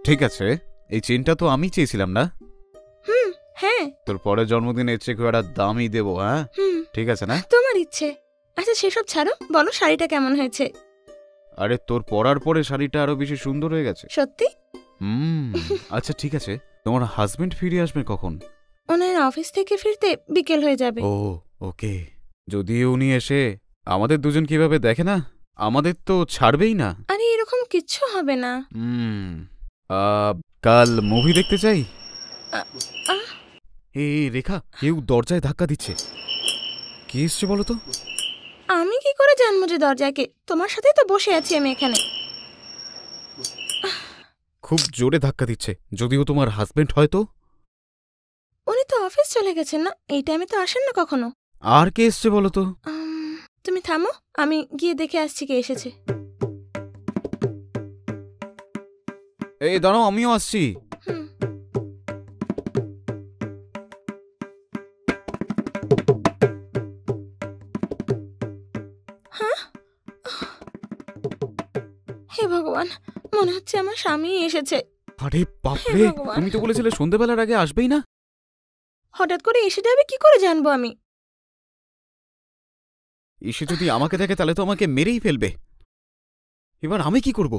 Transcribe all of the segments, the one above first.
ঠিক আছে, এই চেনটা তো আমি চেয়েছিলাম না? হ্যাঁ। তোর পরের জন্মদিনে এর চেয়ে খুব একটা দামই দেবো। হ্যাঁ ঠিক আছে না? তোমার ইচ্ছে। আচ্ছা সেসব ছাড়ো, বলো শাড়িটা কেমন হয়েছে? আরে তোর পরার পরে শাড়িটা আরো বেশি সুন্দর হয়ে গেছে। সত্যি? আচ্ছা ঠিক আছে, তোমার হাজবেন্ড ফিরে আসবে কখন? ওনার অফিস থেকে ফিরতে বিকেল হয়ে যাবে। ও ওকে। যদি উনি এসে আমাদের দুজন কিভাবে দেখে না, আমাদের তো ছাড়বেই না। আরে এরকম কিচ্ছু হবে না। কাল মুভি দেখতে চাই। আহ, এই রেখা, কেউ দরজায় ধাক্কা দিচ্ছে। কি এসছে বলো তো? আমি কি করে জানবো যে দরজায় কে? তোমার সাথেই তো বসে আছি আমি এখানে। খুব জোরে ধাক্কা দিচ্ছে। যদিও তোমার হাজবেন্ড হয়তো। উনি তো অফিস চলে গেছেন না, এই টাইমে তো আসেন না কখনো। আর কে এসছে বলো তো? তুমি থামো, আমি গিয়ে দেখে আসছি কে এসেছে। এই দাঁড়াও, আমিও আসছি। হ্যাঁ, হে ভগবান, মনে হচ্ছে আমার স্বামী এসেছে। আরে বাপরে, তুমি তো বলেছিলে সন্ধ্যাবেলার আগে আসবেই না। হঠাৎ করে এসে যাবে কি করে জানবো আমি? এসে যদি আমাকে দেখে তাহলে তো আমাকে মেরেই ফেলবে। এবার আমি কি করব?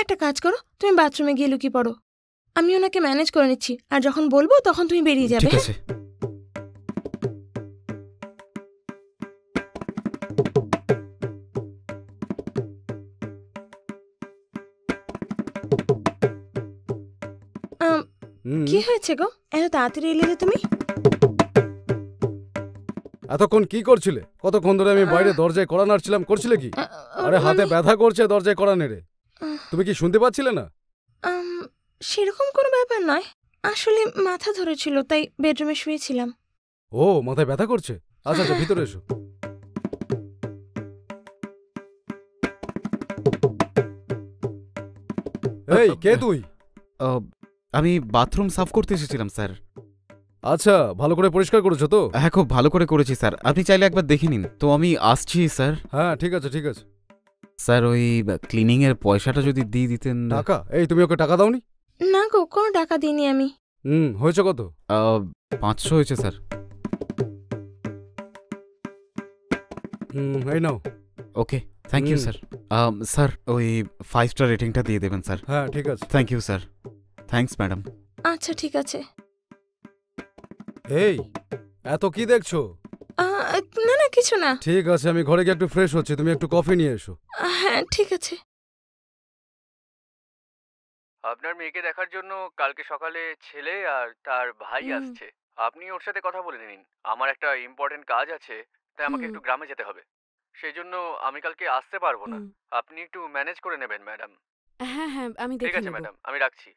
একটা কাজ করো, তুমি বাথরুমে গিয়ে লুকিয়ে পড়ো। আমি ওনাকে ম্যানেজ করে নিচ্ছি, আর যখন বলবো তখন তুমি বেরিয়ে যাবে। ঠিক আছে। কি হয়েছে গো, এত তাড়াতাড়ি এলে যে তুমি? এতক্ষণ কি করছিলে? কতক্ষণ ধরে আমি বাইরে দরজায় কড়া নাড়ছিলাম, করছিলে কি? আরে হাতে ব্যথা করছে দরজায় কড়া নেড়ে। তুমি কি শুনতে পাচ্ছিলে না? সেরকম কোনো ব্যাপার নয়, আসলে মাথা ধরেছিল তাই বেডরুমে শুয়েছিলাম। ও, মাথায় ব্যথা করছে? আচ্ছা আচ্ছা, ভিতরে এসো। এই কে তুই? আমি বাথরুম সাফ করতে এসেছিলাম স্যার। আচ্ছা, ভালো করে পরিষ্কার করেছো তো? হ্যাঁ, খুব ভালো করে করেছি স্যার। আপনি চাইলে একবার দেখে নিন। তো আমি আসছি স্যার। হ্যাঁ ঠিক আছে ঠিক আছে। স্যার ওই ক্লিনিং এর পয়সাটা যদি দিয়ে দিতেন। টাকা? এই তুমি ওকে টাকা দাওনি? না গো, কোনো টাকা দিইনি আমি। হয়েছে কত? 500 হয়েছে স্যার। এই নাও। ওকে, থ্যাংক ইউ স্যার। স্যার ওই 5 স্টার রেটিংটা দিয়ে দেবেন স্যার। হ্যাঁ ঠিক আছে। Thank you sir. Thanks madam. আচ্ছা ঠিক আছে। এই এত কি দেখছো? না না, কিছু না। ঠিক আছে, আমি ঘরে গিয়ে একটু ফ্রেশ হচ্ছি, তুমি একটু কফি নিয়ে এসো। হ্যাঁ ঠিক আছে। আপনার মেয়েকে দেখার জন্য কালকে সকালে ছেলে আর তার ভাই আসছে। আপনি ওর সাথে কথা বলে নিন। আমার একটা ইম্পর্টেন্ট কাজ আছে, তাই আমাকে একটু গ্রামে যেতে হবে। সেই জন্য আমি কালকে আসতে পারবো না। আপনি একটু ম্যানেজ করে নেবেন ম্যাডাম। হ্যাঁ হ্যাঁ, আমি দেখে নেব। ঠিক আছে ম্যাডাম, আমি রাখছি।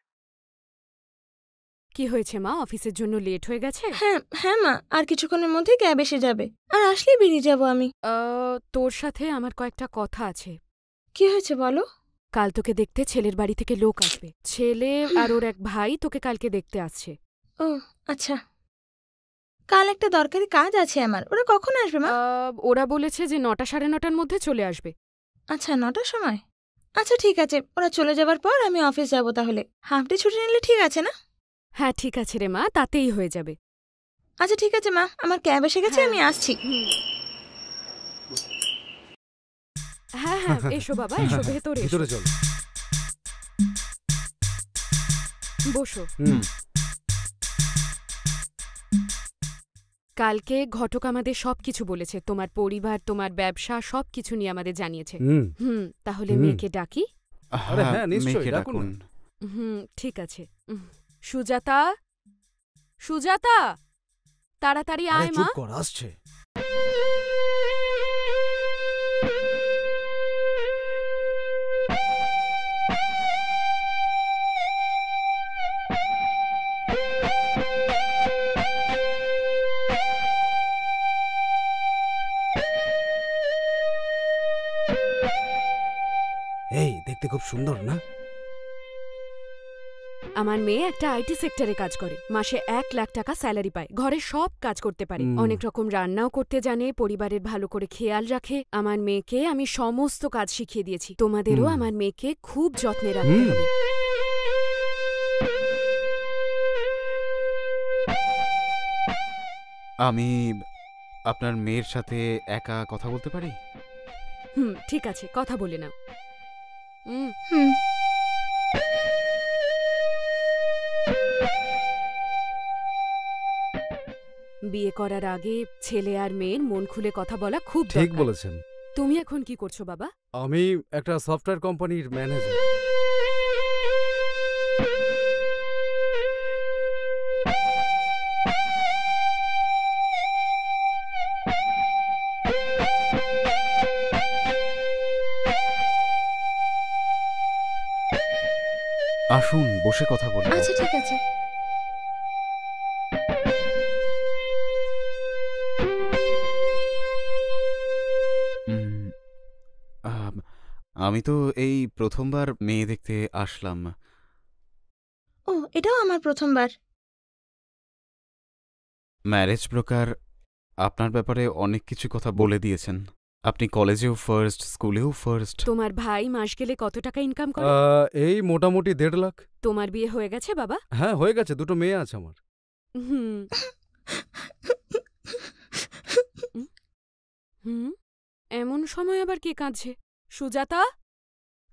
কি হয়েছে মা, অফিসের জন্য লেট হয়ে গেছে? হ্যাঁ হ্যাঁ মা, আর কিছুক্ষণের মধ্যে ক্যাব এসে যাবে, আর আসলেই বেরিয়ে যাব আমি। তোর সাথে আমার কয়েকটা কথা আছে। কি হয়েছে বলো? কাল তোকে দেখতে ছেলের বাড়ি থেকে লোক আসবে। ছেলে আর ওর এক ভাই তোকে কালকে দেখতে আসছে। ও আচ্ছা, কাল একটা দরকারি কাজ আছে আমার। ওরা কখন আসবে মা? ওরা বলেছে যে 9টা সাড়ে 9টার মধ্যে চলে আসবে। আচ্ছা, 9টার সময়? আচ্ছা ঠিক আছে, ওরা চলে যাবার পর আমি অফিস যাব তাহলে। হাফ ডে ছুটি নিলে ঠিক আছে না? হ্যাঁ ঠিক আছে রে মা, তাতেই হয়ে যাবে। আচ্ছা ঠিক আছে মা, আমার ক্যাব এসে গেছে, আমি আসছি। হ্যাঁ হ্যাঁ, এসো বাবা, এসো ভেতরে ভিতরে চলো। বসো। কালকে ঘটক আমাদের সবকিছু বলেছে, তোমার পরিবার, তোমার ব্যবসা সবকিছু নিয়ে আমাদের জানিয়েছে। তাহলে মেয়েকে ডাকি? আরে হ্যাঁ নিশ্চয়ই, ডাকুন। ঠিক আছে। সুজাতা, সুজাতা, তাড়াতাড়ি আয় মা। চুপ কর, আসছে। এই দেখতে খুব সুন্দর না? আমার মেয়ে একটা আইটি সেক্টরে কাজ করে, মাসে 1 লাখ টাকা স্যালারি পায়, ঘরে সব কাজ করতে পারে, অনেক রকম রান্নাও করতে জানে, পরিবারের ভালো করে খেয়াল রাখে। আমার মেয়েকে আমি সমস্ত কাজ শিখিয়ে দিয়েছি। তোমাদেরও আমার মেয়েকে খুব যত্নে রাখতে হবে। আমি আপনার মেয়ের সাথে একা কথা বলতে পারি? ঠিক আছে, কথা বলে নাও। হুম। হুম। বিয়ে করার আগে ছেলে আর মেয়ের মন খুলে কথা বলা খুব ঠিক দরকার। বলেছেন। তুমি এখন কি করছো বাবা? আমি একটা সফটওয়্যার কোম্পানির ম্যানেজার। আসুন, বসে কথা বলবো। আচ্ছা ঠিক আছে। উম, আম, আমি তো এই প্রথমবার মেয়ে দেখতে আসলাম। ও, এটাও আমার প্রথমবার। ম্যারেজ ব্রোকার আপনার ব্যাপারে অনেক কিছু কথা বলে দিয়েছেন। আপনি কলেজেও ফার্স্ট, স্কুলেও ফার্স্ট। তোমার ভাই মাস গেলে কত টাকা ইনকাম করে? এই মোটামুটি 1.5 লাখ। তোমার বিয়ে হয়ে গেছে বাবা? হ্যাঁ, হয়ে গেছে, 2টো মেয়ে আছে আমার। হুম। হুম, এমন সময় আবার কে কাঁদছে? সুজাতা?